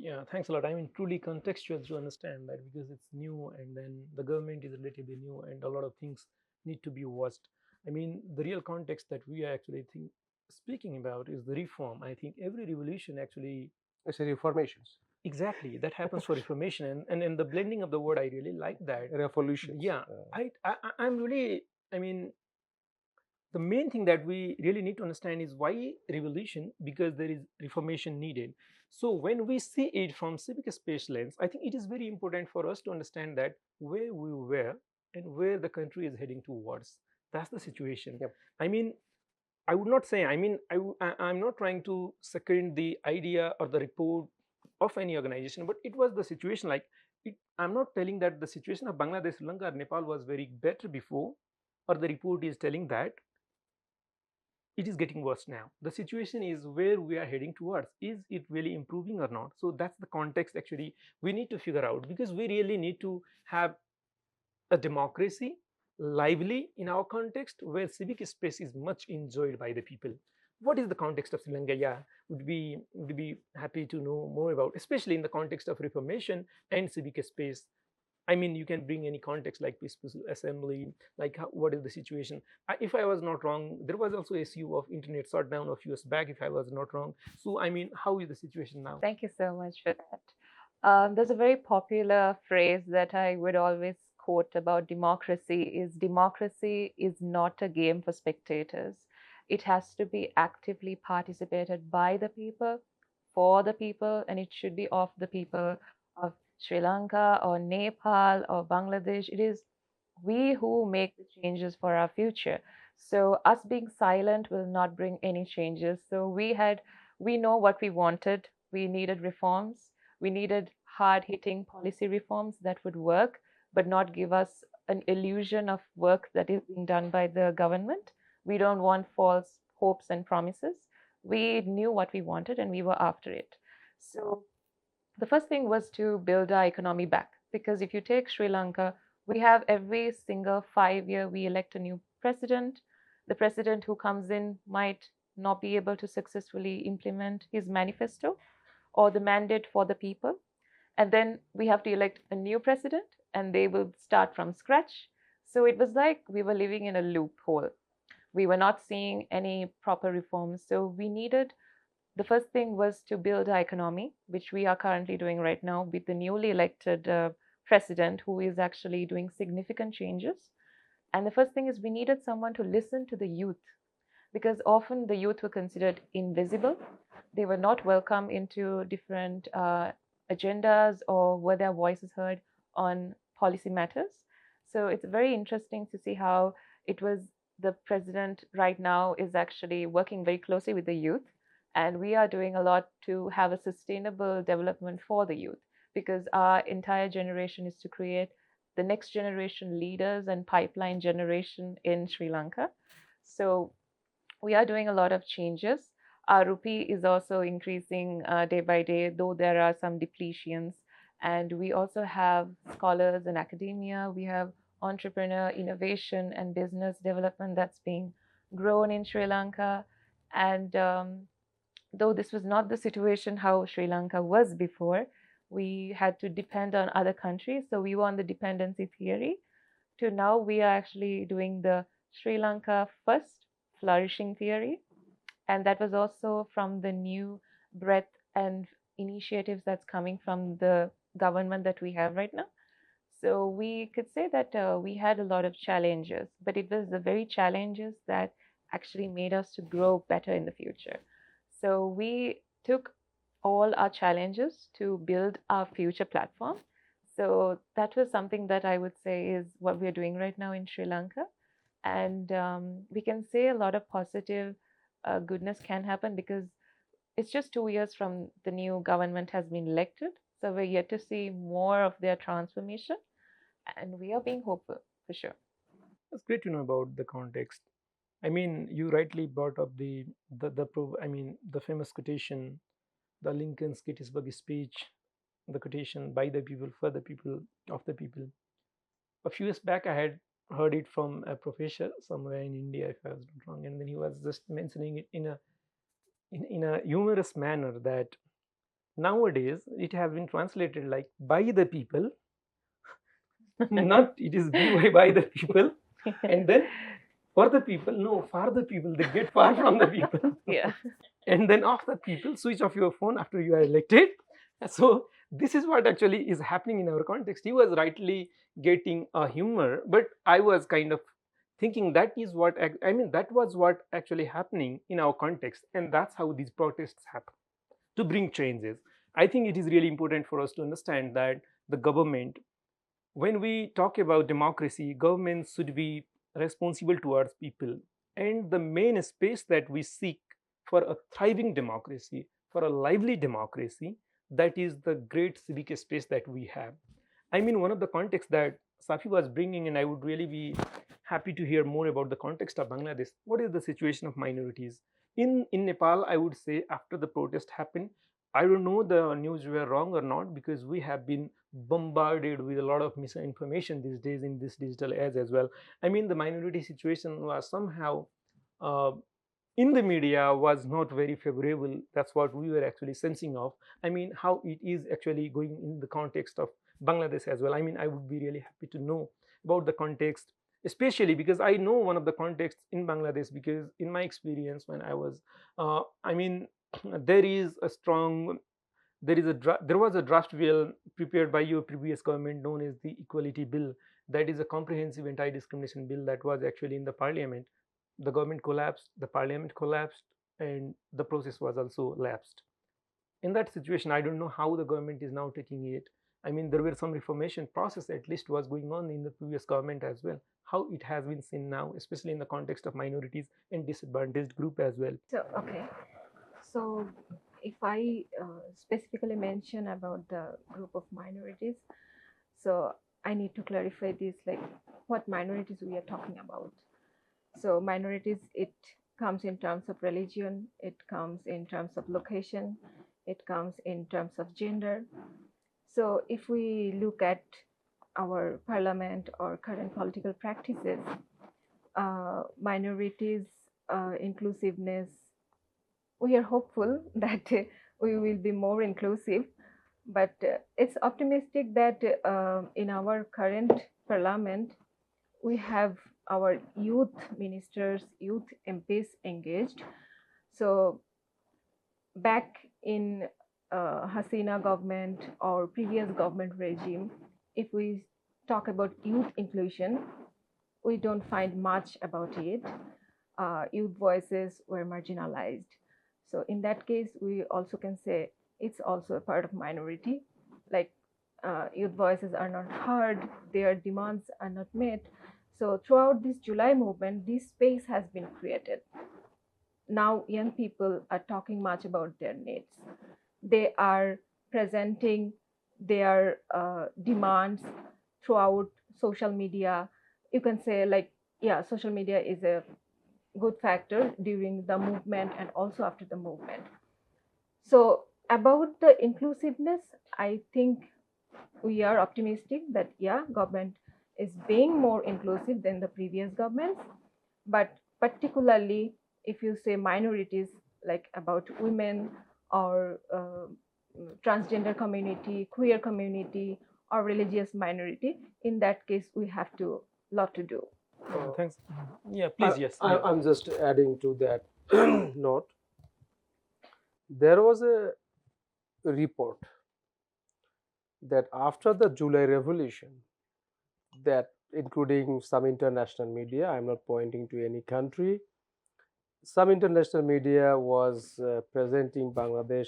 Yeah, thanks a lot. I mean, truly contextual to understand that because it's new and then the government is relatively new and a lot of things need to be watched. I mean, the real context that we are actually speaking about is the reform. I think every revolution actually It's a reformations, exactly that happens for reformation and in the blending of the word, I really like that. revolutions. Yeah, I'm really, I mean, the main thing that we really need to understand is why revolution, because there is reformation needed. So when we see it from civic space lens, I think it is very important for us to understand that where we were and where the country is heading towards. That's the situation. Yep. I mean, I would not say, I mean, I'm not trying to second the idea or the report of any organization, but it was the situation like I'm not telling that the situation of Bangladesh, Sri Lanka, or Nepal was very better before, or the report is telling that it is getting worse now. The situation is where we are heading towards. Is it really improving or not? So that's the context actually we need to figure out, because we really need to have a democracy lively in our context where civic space is much enjoyed by the people. What is the context of Sri Lanka? Yeah, would be happy to know more about, especially in the context of reformation and civic space. I mean, you can bring any context like peaceful assembly, like what is the situation. If I was not wrong, there was also issue of internet shutdown a few years back, if I was not wrong. So, I mean, how is the situation now? Thank you so much for that. There's a very popular phrase that I would always quote about democracy is not a game for spectators. It has to be actively participated by the people, for the people, and it should be of the people of Sri Lanka or Nepal or Bangladesh. It is we who make the changes for our future. So us being silent will not bring any changes. So we know what we wanted. We needed reforms. We needed hard hitting policy reforms that would work, but not give us an illusion of work that is being done by the government. We don't want false hopes and promises. We knew what we wanted and we were after it. So the first thing was to build our economy back, because if you take Sri Lanka, we have every single 5 year we elect a new president. The president who comes in might not be able to successfully implement his manifesto or the mandate for the people. And then we have to elect a new president and they will start from scratch. So it was like we were living in a loophole. We were not seeing any proper reforms. So we needed the first thing was to build our economy, which we are currently doing right now with the newly elected president who is actually doing significant changes. And the first thing is we needed someone to listen to the youth, because often the youth were considered invisible. They were not welcome into different agendas or were their voices heard on policy matters. So it's very interesting to see how it was the president right now is actually working very closely with the youth. And we are doing a lot to have a sustainable development for the youth, because our entire generation is to create the next generation leaders and pipeline generation in Sri Lanka. So we are doing a lot of changes. Our rupee is also increasing day by day, though there are some depletions. And we also have scholars in academia. We have entrepreneur innovation and business development that's being grown in Sri Lanka. And though this was not the situation how Sri Lanka was before, we had to depend on other countries. So we were on the dependency theory to now we are actually doing the Sri Lanka first flourishing theory. And that was also from the new breadth and initiatives that's coming from the government that we have right now. So we could say that we had a lot of challenges, but it was the very challenges that actually made us to grow better in the future. So we took all our challenges to build our future platform. So that was something that I would say is what we're doing right now in Sri Lanka. And we can say a lot of positive goodness can happen, because it's just 2 years from the new government has been elected. So we're yet to see more of their transformation, and we are being hopeful for sure. It's great to know about the context. I mean, you rightly brought up I mean, the famous quotation, the Lincoln's Gettysburg speech, the quotation by the people, for the people, of the people. A few years back, I had heard it from a professor somewhere in India, if I was not wrong, and then he was just mentioning it in a humorous manner that Nowadays, it has been translated like by the people, not it is by the people, and then for the people, no, for the people, they get far from the people. Yeah. And then of the people, switch off your phone after you are elected. So this is what actually is happening in our context. He was rightly getting a humor, but I was kind of thinking that is what I mean, that was what actually happening in our context, and that's how these protests happen to bring changes. I think it is really important for us to understand that the government, when we talk about democracy, governments should be responsible towards people. And the main space that we seek for a thriving democracy, for a lively democracy, that is the great civic space that we have. I mean, one of the contexts that Safi was bringing, and I would really be happy to hear more about the context of Bangladesh. What is the situation of minorities? In Nepal, I would say after the protest happened, I don't know the news were wrong or not, because we have been bombarded with a lot of misinformation these days in this digital age as well. I mean, the minority situation was somehow uh, in the media was not very favorable. That's what we were actually sensing of. I mean, how it is actually going in the context of Bangladesh as well. I mean, I would be really happy to know about the context, especially because I know one of the contexts in Bangladesh, because in my experience when I was I mean, there is a strong, there was a draft bill prepared by your previous government known as the equality bill. That is a comprehensive anti-discrimination bill that was actually in the parliament. The government collapsed, the parliament collapsed, and the process was also lapsed. In that situation, I don't know how the government is now taking it. I mean, there were some reformation process at least was going on in the previous government as well. How it has been seen now, especially in the context of minorities and disadvantaged group as well. So, okay. So, if I specifically mention about the group of minorities, so I need to clarify this, like what minorities we are talking about. So, minorities, it comes in terms of religion, it comes in terms of location, it comes in terms of gender. So, if we look at our parliament or current political practices, minorities inclusiveness, we are hopeful that we will be more inclusive, but it's optimistic that in our current parliament we have our youth ministers, youth MPs engaged. So back in Hasina government or previous government regime, if we talk about youth inclusion, we don't find much about it. Youth voices were marginalized. So in that case, we also can say it's also a part of minority. Like youth voices are not heard, their demands are not met. So throughout this July movement, this space has been created. Now young people are talking much about their needs. They are presenting their demands throughout social media. You can say like, yeah, social media is a good factor during the movement and also after the movement. So about the inclusiveness, I think we are optimistic that yeah, government is being more inclusive than the previous governments. But particularly if you say minorities, like about women or transgender community, queer community, or religious minority, in that case we have to lot to do. Thanks. Yeah, please. Yes. I'm just adding to that note. There was a report that after the July Revolution, that including some international media, I'm not pointing to any country, some international media was presenting Bangladesh